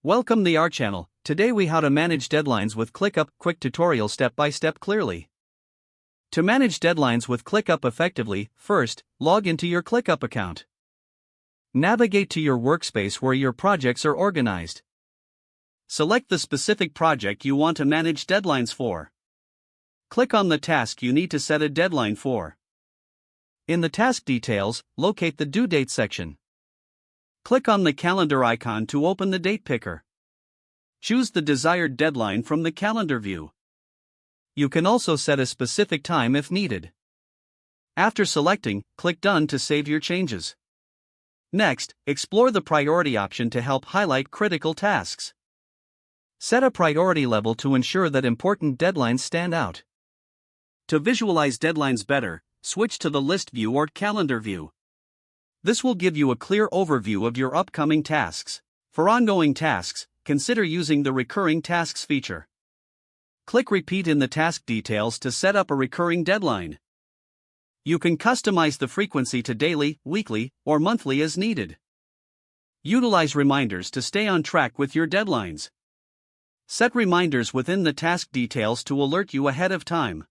Welcome to our channel. Today we how to manage deadlines with ClickUp. Quick tutorial step by step clearly. To manage deadlines with ClickUp effectively, first, log into your ClickUp account. Navigate to your workspace where your projects are organized. Select the specific project you want to manage deadlines for. Click on the task you need to set a deadline for. In the task details, locate the due date section. Click on the calendar icon to open the date picker. Choose the desired deadline from the calendar view. You can also set a specific time if needed. After selecting, click Done to save your changes. Next, explore the priority option to help highlight critical tasks. Set a priority level to ensure that important deadlines stand out. To visualize deadlines better, switch to the list view or calendar view. This will give you a clear overview of your upcoming tasks. For ongoing tasks, consider using the Recurring Tasks feature. Click Repeat in the task details to set up a recurring deadline. You can customize the frequency to daily, weekly, or monthly as needed. Utilize reminders to stay on track with your deadlines. Set reminders within the task details to alert you ahead of time.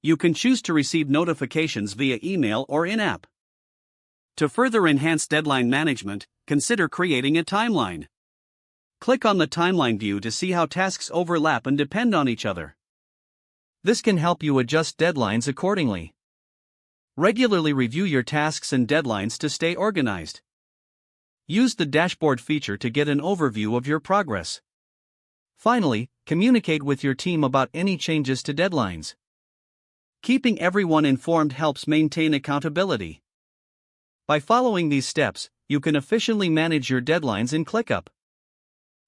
You can choose to receive notifications via email or in-app. To further enhance deadline management, consider creating a timeline. Click on the timeline view to see how tasks overlap and depend on each other. This can help you adjust deadlines accordingly. Regularly review your tasks and deadlines to stay organized. Use the dashboard feature to get an overview of your progress. Finally, communicate with your team about any changes to deadlines. Keeping everyone informed helps maintain accountability. By following these steps, you can efficiently manage your deadlines in ClickUp.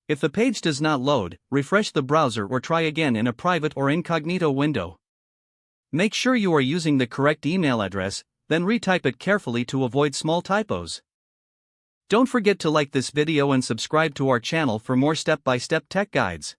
If the page does not load, refresh the browser or try again in a private or incognito window. Make sure you are using the correct email address, then retype it carefully to avoid small typos. Don't forget to like this video and subscribe to our channel for more step-by-step tech guides.